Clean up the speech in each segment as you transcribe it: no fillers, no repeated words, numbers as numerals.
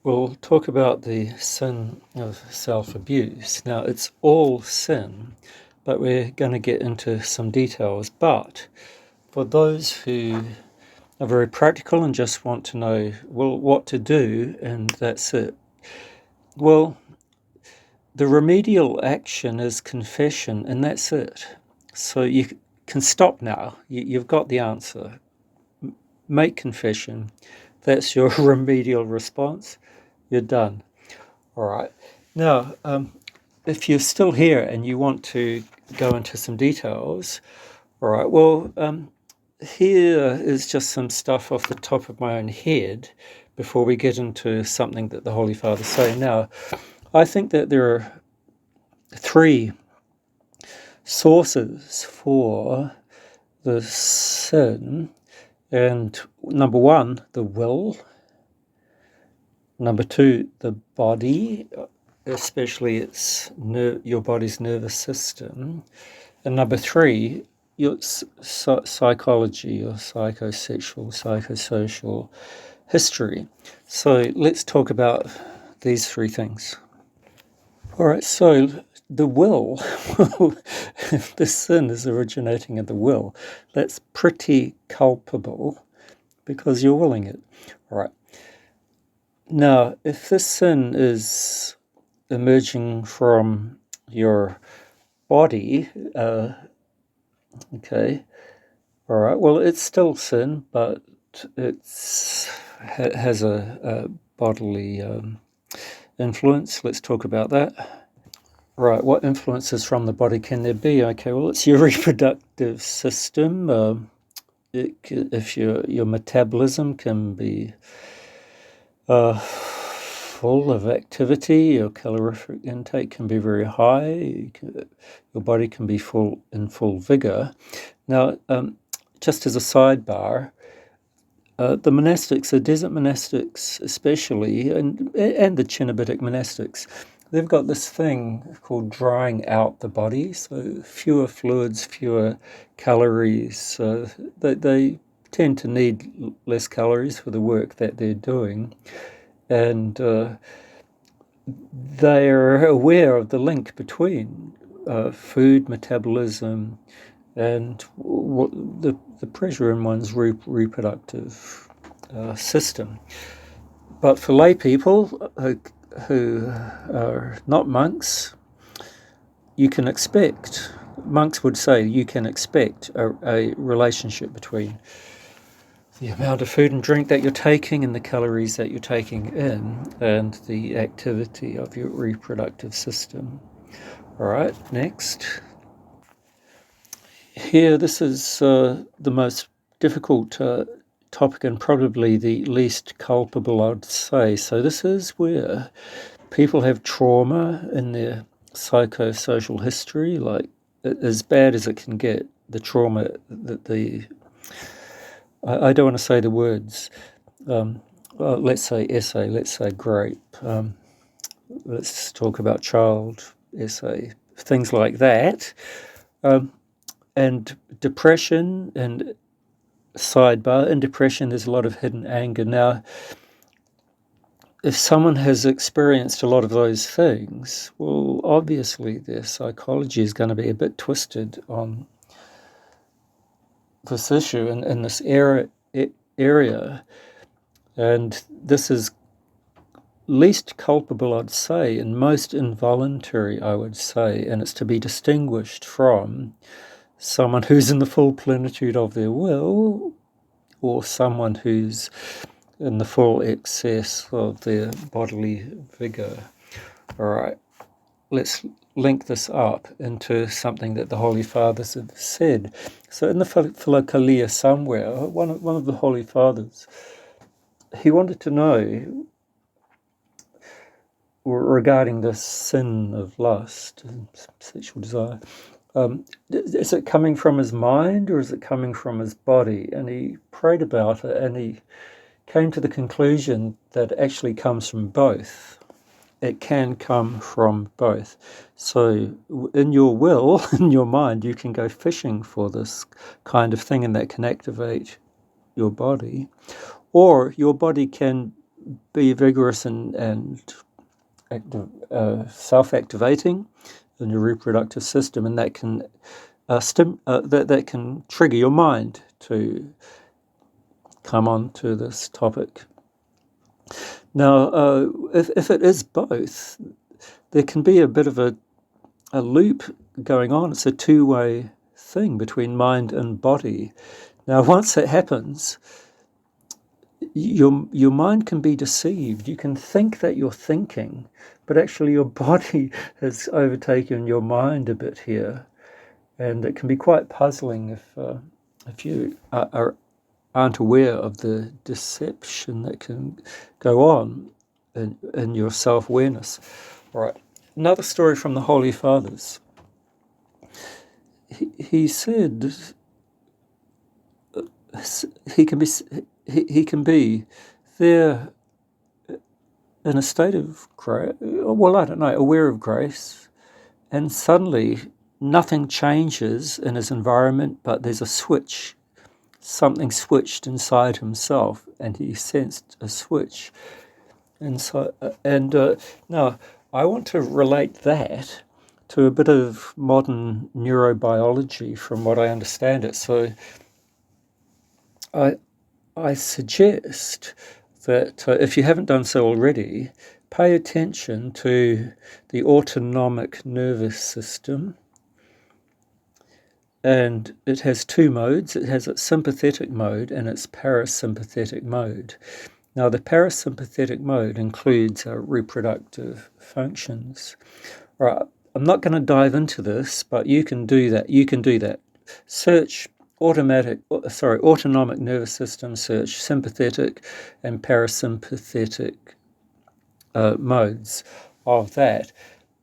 We'll talk about the sin of self-abuse. Now, it's all sin, but we're going to get into some details. But for those who are very practical and just want to know, well, what to do, and that's it. Well, the remedial action is confession, and that's it. So you can stop now. You've got the answer. Make confession. That's your remedial response. You're done. All right. Now, if you're still here and you want to go into some details, all right, well, here is just some stuff off the top of my own head before we get into something that the Holy Father's saying. Now, I think that there are three sources for the sin, and number one, the will. Number two, the body, especially your body's nervous system. And number three, your psychology or psychosexual, psychosocial history. So let's talk about these three things. All right, so the will, if the sin is originating in the will, that's pretty culpable because you're willing it. All right. Now, if this sin is emerging from your body, okay, all right, well, it's still sin, but it has a bodily influence. Let's talk about that. Right, what influences from the body can there be? Okay, well, it's your reproductive system. If your metabolism can be full of activity, your calorific intake can be very high, your body can be in full vigor. Now, just as a sidebar, the monastics, the desert monastics especially, and the Cenobitic monastics, they've got this thing called drying out the body, so fewer fluids, fewer calories. They tend to need less calories for the work that they're doing, and they are aware of the link between food metabolism and the pressure in one's reproductive system. But for lay people who are not monks, monks would say you can expect a relationship between the amount of food and drink that you're taking and the calories that you're taking in and the activity of your reproductive system. All right, next. Here, this is the most difficult topic and probably the least culpable, I'd say. So this is where people have trauma in their psychosocial history, like as bad as it can get, the trauma that I don't want to say the words, let's say essay, let's say grape, let's talk about child essay, things like that. And depression, and sidebar, in depression there's a lot of hidden anger. Now, if someone has experienced a lot of those things, well, obviously their psychology is going to be a bit twisted on this issue in this area, and this is least culpable, I'd say, and most involuntary, I would say, and it's to be distinguished from someone who's in the full plenitude of their will, or someone who's in the full excess of their bodily vigor. All right, let's link this up into something that the Holy Fathers have said. So in the Philokalia somewhere, one of the Holy Fathers, he wanted to know regarding the sin of lust and sexual desire, is it coming from his mind or is it coming from his body? And he prayed about it and he came to the conclusion that it actually comes from both. It can come from both. So in your will, in your mind, you can go fishing for this kind of thing and that can activate your body. Or your body can be vigorous and self-activating in your reproductive system, and that can that can trigger your mind to come on to this topic. Now, if it is both, there can be a bit of a loop going on. It's a two-way thing between mind and body. Now, once that happens, your mind can be deceived. You can think that you're thinking, but actually your body has overtaken your mind a bit here, and it can be quite puzzling if you aren't aware of the deception that can go on in your self-awareness. All right, another story from the Holy Fathers. He said he can be there in a state of grace, well, I don't know, aware of grace, and suddenly nothing changes in his environment, but there's a switch. Something switched inside himself, and he sensed a switch. And so, now I want to relate that to a bit of modern neurobiology, from what I understand it. So, I suggest that if you haven't done so already, pay attention to the autonomic nervous system. And it has two modes. It has its sympathetic mode and its parasympathetic mode. Now, the parasympathetic mode includes reproductive functions. All right, I'm not going to dive into this, but you can do that. You can do that. Search autonomic nervous system, search sympathetic and parasympathetic modes of that.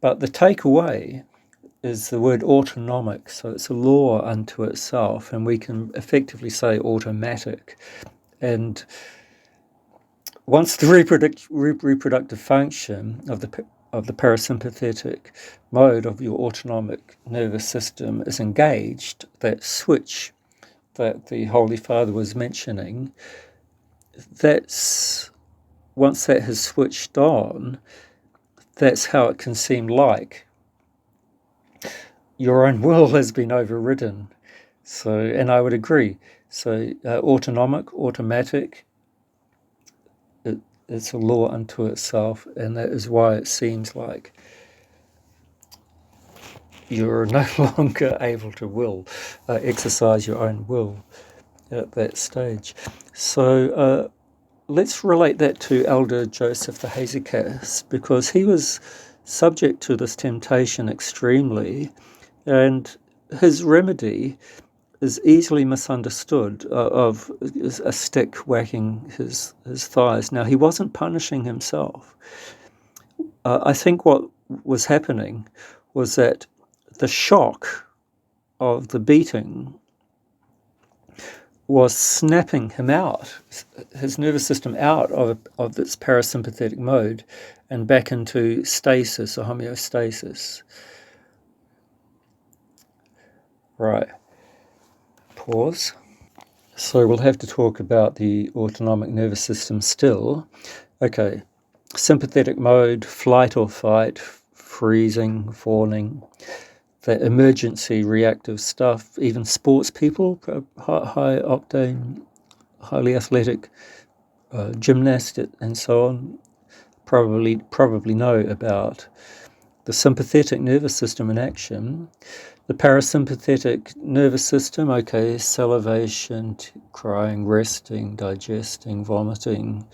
But the takeaway is the word autonomic, so it's a law unto itself, and we can effectively say automatic. And once the reproductive function of the parasympathetic mode of your autonomic nervous system is engaged, that switch that the Holy Father was mentioning, once that has switched on, that's how it can seem like your own will has been overridden. So, and I would agree. So, automatic, it's a law unto itself, and that is why it seems like you're no longer able to exercise your own will at that stage. So, let's relate that to Elder Joseph the Hesychast, because he was subject to this temptation extremely, and his remedy is easily misunderstood, of a stick whacking his thighs. Now, he wasn't punishing himself. I think what was happening was that the shock of the beating was snapping him out, his nervous system out of its parasympathetic mode and back into stasis or homeostasis. Right. Pause. So we'll have to talk about the autonomic nervous system still. Okay. Sympathetic mode, flight or fight, freezing, falling, the emergency reactive stuff, even sports people, high octane, highly athletic, gymnast and so on, probably know about the sympathetic nervous system in action. The parasympathetic nervous system, okay, salivation, crying, resting, digesting, vomiting,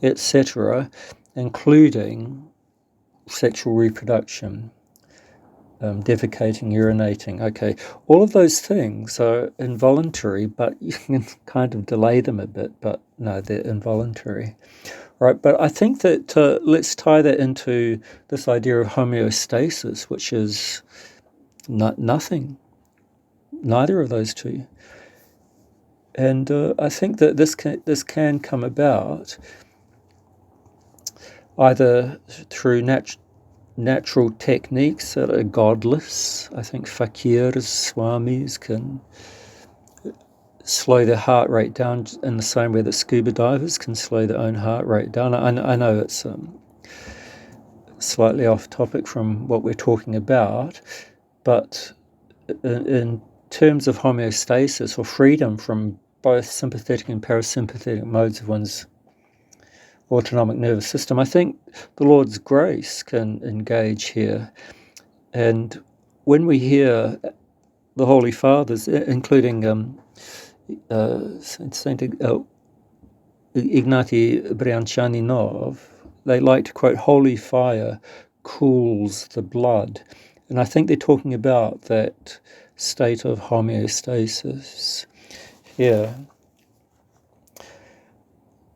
etc., including sexual reproduction, defecating, urinating. Okay, all of those things are involuntary, but you can kind of delay them a bit, but no, they're involuntary. Right, but I think that let's tie that into this idea of homeostasis, which is nothing, neither of those two. And I think that this can come about either through natural techniques that are godless. I think fakirs, swamis can slow their heart rate down in the same way that scuba divers can slow their own heart rate down. I know it's slightly off topic from what we're talking about, but in terms of homeostasis or freedom from both sympathetic and parasympathetic modes of one's autonomic nervous system, I think the Lord's grace can engage here. And when we hear the Holy Fathers, including Saint Ignati Brianchaninov, they like to quote, "Holy fire cools the blood." And I think they're talking about that state of homeostasis here.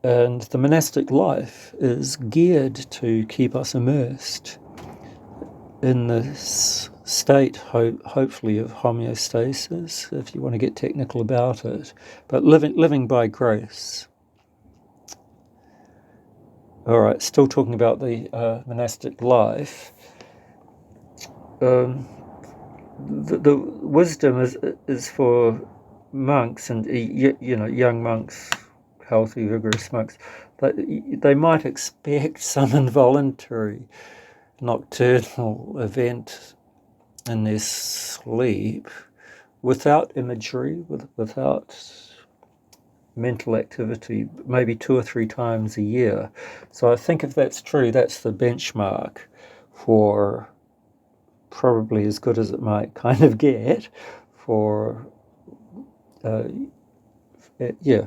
And the monastic life is geared to keep us immersed in this state, hopefully, of homeostasis, if you want to get technical about it, but living by grace. All right, still talking about the monastic life. The wisdom is for monks and young monks, healthy, vigorous monks. They might expect some involuntary nocturnal event in their sleep without imagery, without mental activity, maybe 2 or 3 times a year. So I think if that's true, that's the benchmark for probably as good as it might kind of get for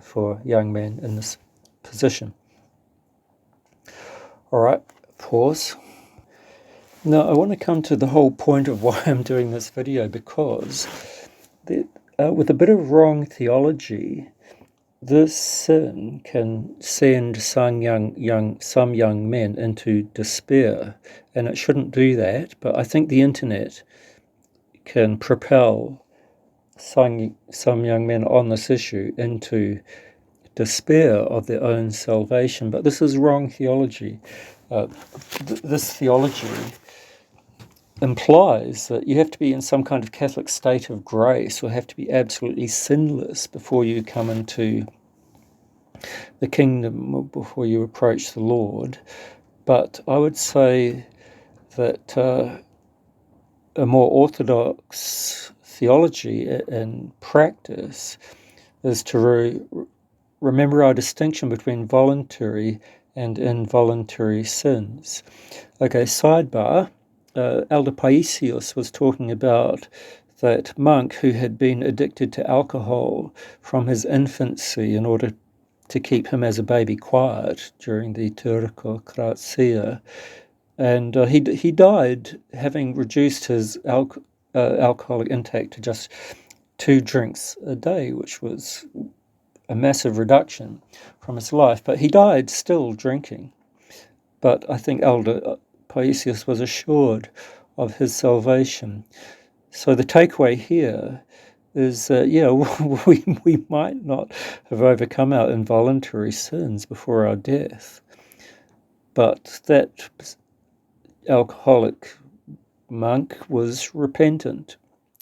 for young men in this position. All right, pause. Now I want to come to the whole point of why I'm doing this video, because with a bit of wrong theology, this sin can send some young men into despair, and it shouldn't do that. But I think the internet can propel some young men on this issue into despair of their own salvation. But this is wrong theology. This theology implies that you have to be in some kind of Catholic state of grace, or have to be absolutely sinless before you come into the kingdom, or before you approach the Lord. But I would say that a more orthodox theology and practice is to remember our distinction between voluntary and involuntary sins. Okay, sidebar. Elder Paisios was talking about that monk who had been addicted to alcohol from his infancy in order to keep him as a baby quiet during the Turcocratia. And he died having reduced his alcoholic intake to just 2 drinks a day, which was a massive reduction from his life. But he died still drinking. But I think Elder Paisius was assured of his salvation. So the takeaway here is that, we might not have overcome our involuntary sins before our death, but that alcoholic monk was repentant,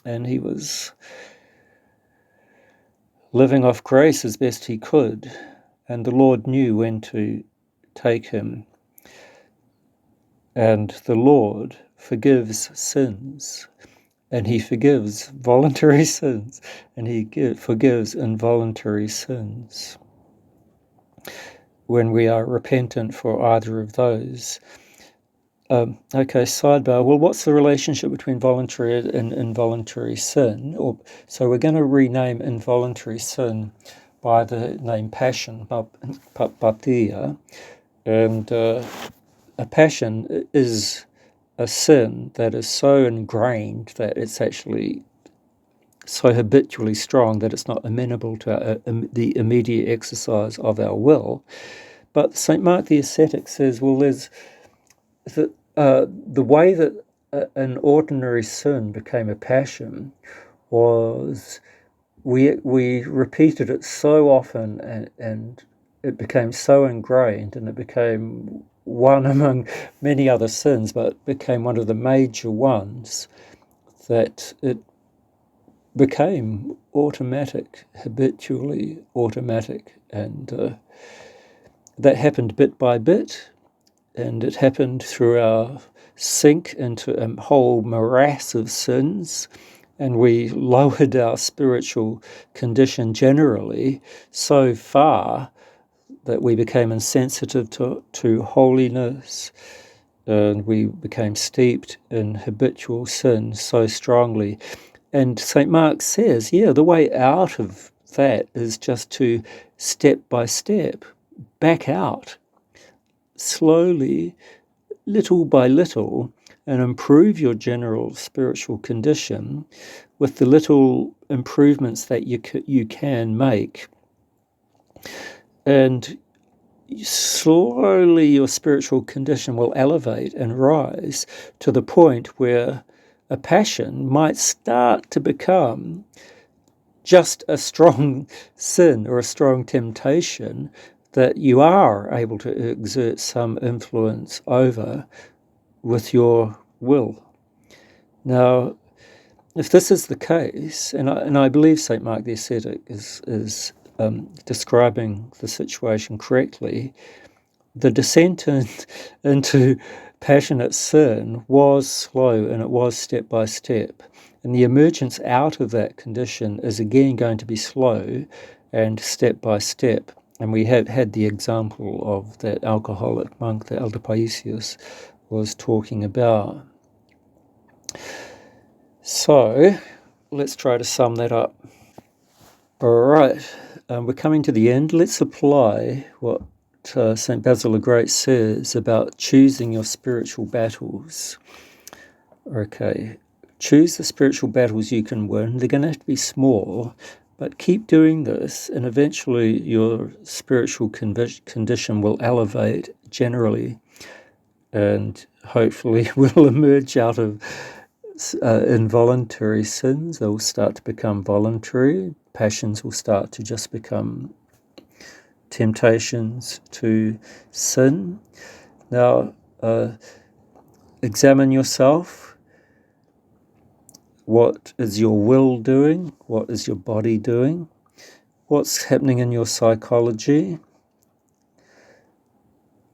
and he was living off grace as best he could, and the Lord knew when to take him. And the Lord forgives sins, and he forgives voluntary sins, and he forgives involuntary sins when we are repentant for either of those. Okay, sidebar. Well, what's the relationship between voluntary and involuntary sin? So we're going to rename involuntary sin by the name passion, patia, and a passion is a sin that is so ingrained that it's actually so habitually strong that it's not amenable to the immediate exercise of our will. But St. Mark the Ascetic says, well, there's the way that an ordinary sin became a passion was we repeated it so often, and it became so ingrained, and it became one among many other sins, but became one of the major ones, that it became automatic, habitually automatic, and that happened bit by bit, and it happened through our sink into a whole morass of sins, and we lowered our spiritual condition generally so far that we became insensitive to holiness, and we became steeped in habitual sin so strongly. And St. Mark says, the way out of that is just to step by step back out slowly, little by little, and improve your general spiritual condition with the little improvements that you can make. And slowly your spiritual condition will elevate and rise to the point where a passion might start to become just a strong sin or a strong temptation that you are able to exert some influence over with your will. Now, if this is the case, and I believe St. Mark the Ascetic is describing the situation correctly, the descent into passionate sin was slow and it was step by step. And the emergence out of that condition is again going to be slow and step by step. And we have had the example of that alcoholic monk that Elder Paisius was talking about. So let's try to sum that up. All right, we're coming to the end. Let's apply what St. Basil the Great says about choosing your spiritual battles. Okay, choose the spiritual battles you can win. They're going to have to be small, but keep doing this, and eventually your spiritual condition will elevate generally, and hopefully will emerge out of involuntary sins. They will start to become voluntary. Passions will start to just become temptations to sin. Now, examine yourself. What is your will doing? What is your body doing? What's happening in your psychology?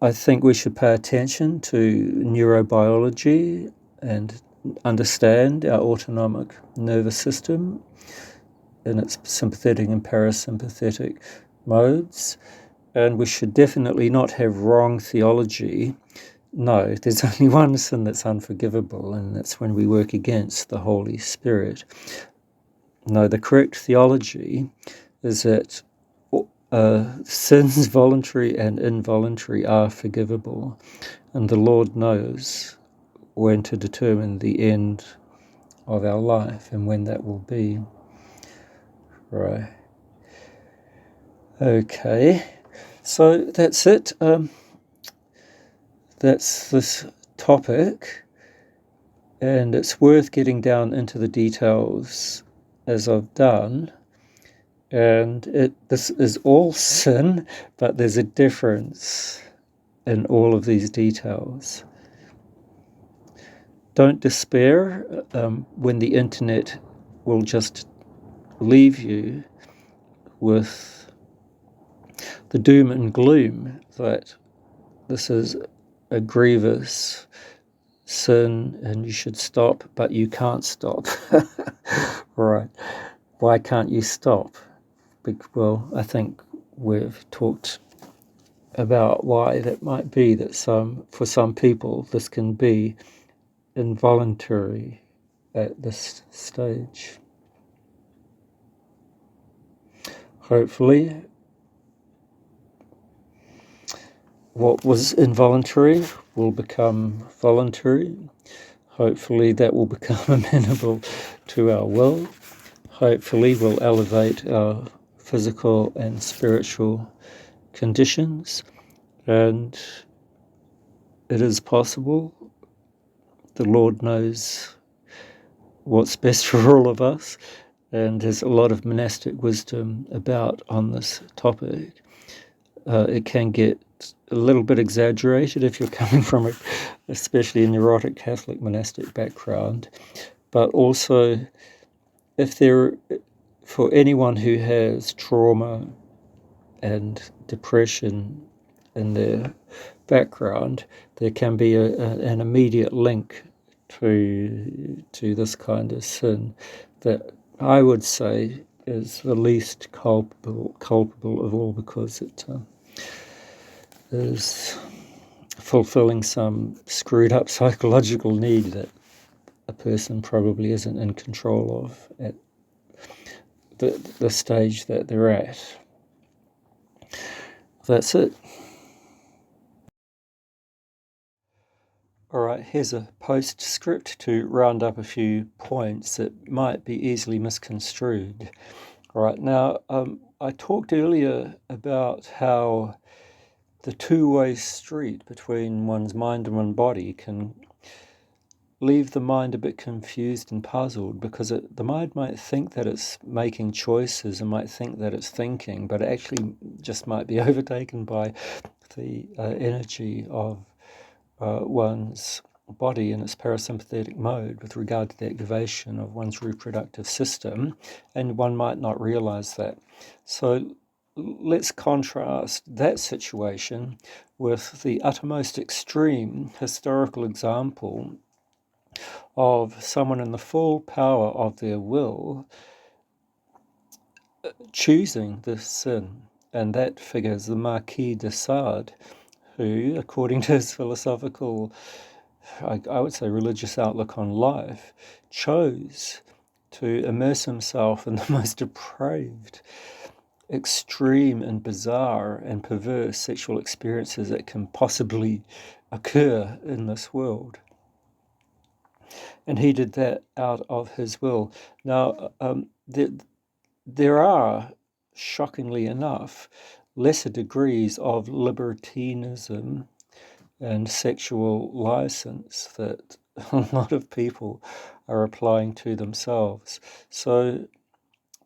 I think we should pay attention to neurobiology and understand our autonomic nervous system in its sympathetic and parasympathetic modes. And we should definitely not have wrong theology. No, there's only one sin that's unforgivable, and that's when we work against the Holy Spirit. No, the correct theology is that sins, voluntary and involuntary, are forgivable, and the Lord knows when to determine the end of our life and when that will be. Right. Okay. So that's it. That's this topic, and it's worth getting down into the details as I've done. And this is all sin, but there's a difference in all of these details. Don't despair when the internet will just leave you with the doom and gloom that this is a grievous sin and you should stop, but you can't stop. Right. Why can't you stop? Well, I think we've talked about why that might be, that for some people this can be involuntary at this stage. Hopefully what was involuntary will become voluntary. Hopefully that will become amenable to our will. Hopefully we'll elevate our physical and spiritual conditions, and it is possible. The Lord knows what's best for all of us, and there's a lot of monastic wisdom about on this topic. It can get a little bit exaggerated if you're coming from especially a neurotic Catholic monastic background, but also if there for anyone who has trauma and depression in their background, there can be an immediate link to this kind of sin that I would say is the least culpable of all, because it is fulfilling some screwed up psychological need that a person probably isn't in control of at the stage that they're at. That's it. All right, here's a postscript to round up a few points that might be easily misconstrued. All right, now, I talked earlier about how the two-way street between one's mind and one's body can leave the mind a bit confused and puzzled, because the mind might think that it's making choices and might think that it's thinking, but it actually just might be overtaken by the energy of one's body in its parasympathetic mode with regard to the activation of one's reproductive system, and one might not realize that. So let's contrast that situation with the uttermost extreme historical example of someone in the full power of their will choosing this sin, and that figure is the Marquis de Sade, who, according to his philosophical, I would say religious outlook on life, chose to immerse himself in the most depraved, extreme and bizarre and perverse sexual experiences that can possibly occur in this world. And he did that out of his will. Now, there are, shockingly enough, lesser degrees of libertinism and sexual license that a lot of people are applying to themselves. So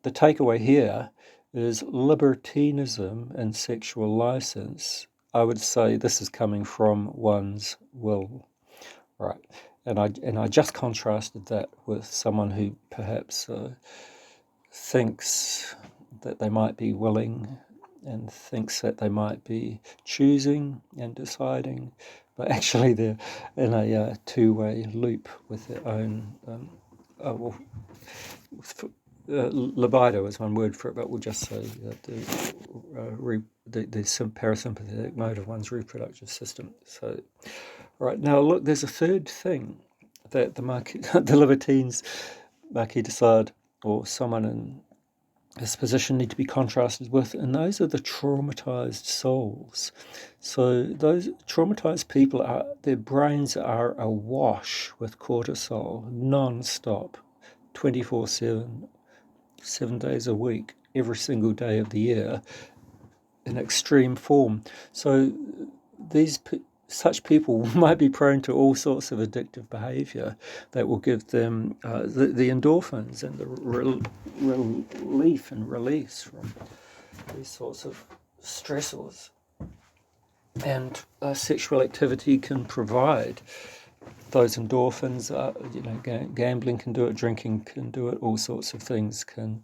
the takeaway here is libertinism and sexual license. I would say this is coming from one's will, right? And I just contrasted that with someone who perhaps thinks that they might be willing and thinks that they might be choosing and deciding, but actually they're in a two-way loop with their own libido is one word for it, but we'll just say that the parasympathetic mode of one's reproductive system. So, right now, look, there's a third thing that the libertines, Marquis de Sade, or someone in this position need to be contrasted with, and those are the traumatized souls. So those traumatized people, their brains are awash with cortisol non-stop, 24/7, 7 days a week, every single day of the year, in extreme form. So such people might be prone to all sorts of addictive behavior that will give them the endorphins and the relief and release from these sorts of stressors. And sexual activity can provide those endorphins. Gambling can do it, drinking can do it, all sorts of things can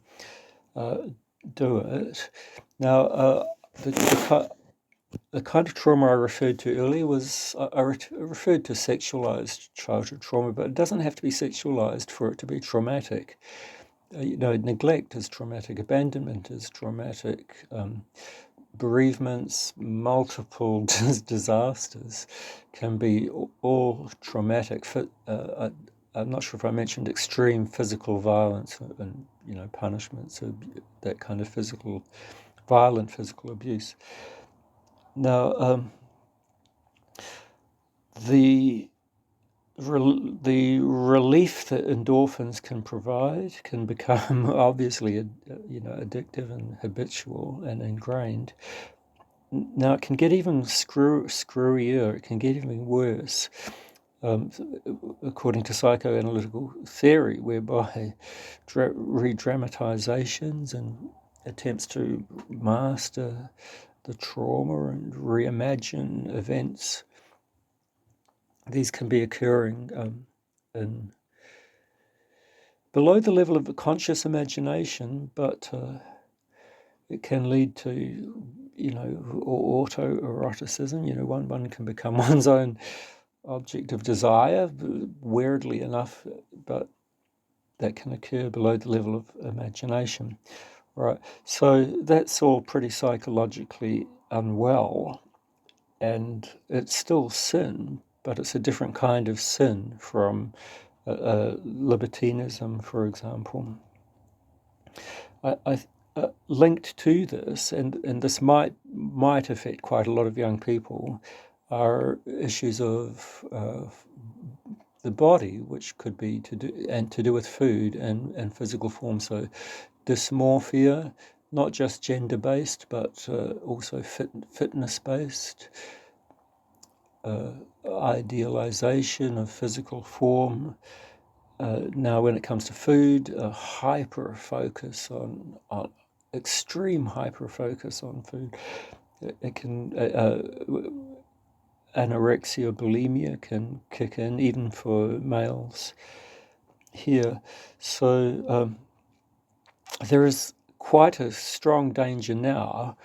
do it. Now, the kind of trauma I referred to earlier was, I referred to sexualized childhood trauma, but it doesn't have to be sexualized for it to be traumatic. Neglect is traumatic, abandonment is traumatic, bereavements, multiple disasters can be all traumatic. I'm not sure if I mentioned extreme physical violence and punishments, that kind of violent physical abuse. Now, the relief that endorphins can provide can become obviously, addictive and habitual and ingrained. Now, it can get even screwier. It can get even worse, according to psychoanalytical theory, whereby re-dramatizations and attempts to master the trauma and reimagine events, these can be occurring in below the level of conscious imagination, but it can lead to, autoeroticism. One can become one's own object of desire, weirdly enough, but that can occur below the level of imagination. Right. So that's all pretty psychologically unwell, and it's still sin, but it's a different kind of sin from libertinism, for example. I linked to this, and this might affect quite a lot of young people, are issues of the body, which could be to do with food and physical form. So dysmorphia, not just gender-based, but also fitness-based, idealization of physical form. Now, when it comes to food, a hyper focus on extreme hyper focus on food. It can anorexia, bulimia can kick in, even for males here. So there is quite a strong danger now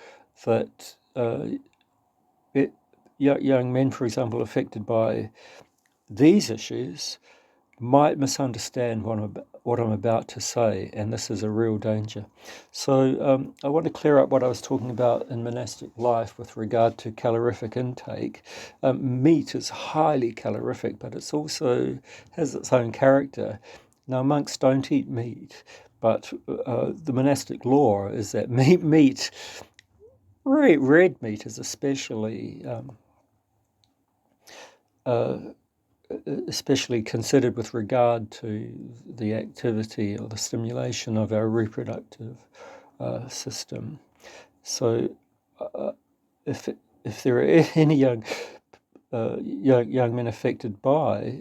that young men, for example, affected by these issues might misunderstand what I'm about to say, and this is a real danger. So I want to clear up what I was talking about in monastic life with regard to calorific intake. Meat is highly calorific, but it's also has its own character. Now, monks don't eat meat, but the monastic law is that meat, red meat is especially considered with regard to the activity or the stimulation of our reproductive system. So, if there are any young men affected by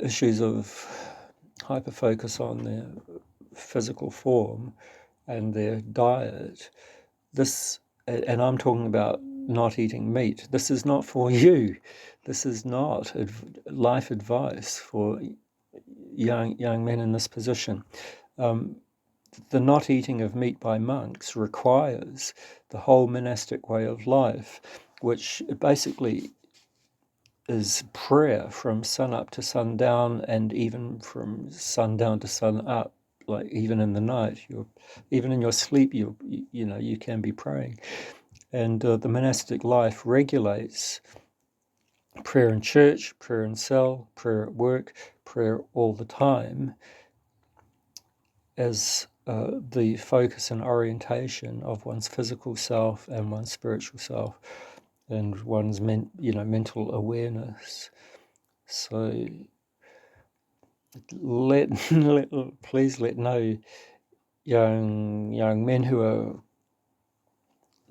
issues of hyperfocus on their physical form and their diet, and I'm talking about not eating meat. This is not for you. This is not life advice for young men in this position. The not eating of meat by monks requires the whole monastic way of life, which basically is prayer from sun up to sundown, and even from sundown to sun up. Like even in the night, even in your sleep, you can be praying. And the monastic life regulates prayer in church, prayer in cell, prayer at work, prayer all the time as the focus and orientation of one's physical self and one's spiritual self and one's mental awareness. So please let no young men who are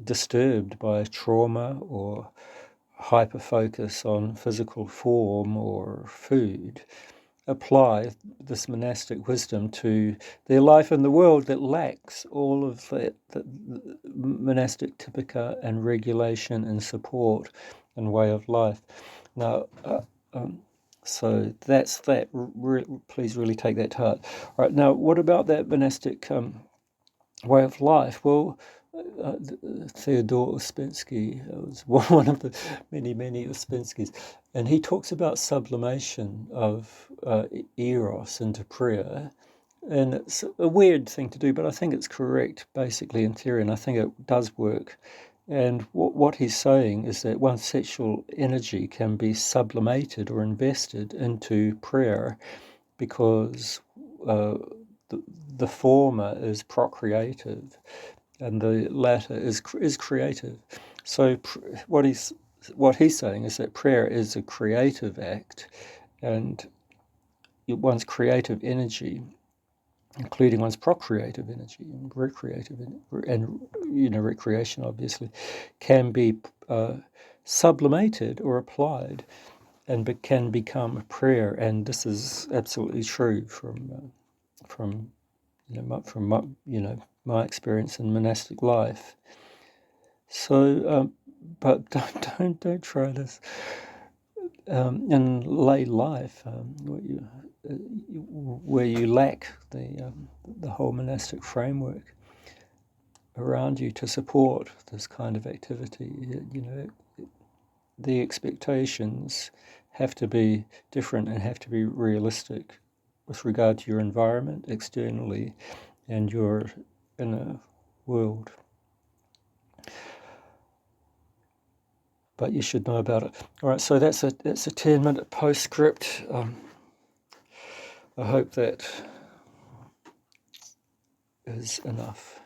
disturbed by trauma or hyper-focus on physical form or food apply this monastic wisdom to their life in the world that lacks all of that monastic typica and regulation and support and way of life. Now, so that's that. Please really take that to heart. All right, now, what about that monastic way of life? Well, Theodore Uspensky was one of the many Uspenskys, and he talks about sublimation of eros into prayer. And it's a weird thing to do, but I think it's correct basically in theory, and I think it does work. And what he's saying is that one's sexual energy can be sublimated or invested into prayer because the former is procreative and the latter is creative. So what he's saying is that prayer is a creative act, and one's creative energy, including one's procreative energy and recreation, obviously, can be sublimated or applied, and can become a prayer. And this is absolutely true from my experience in monastic life. So, but don't try this in lay life. where you lack the whole monastic framework around you to support this kind of activity. The expectations have to be different and have to be realistic with regard to your environment externally and your inner world. But you should know about it. All right, so that's a 10-minute postscript. I hope that is enough.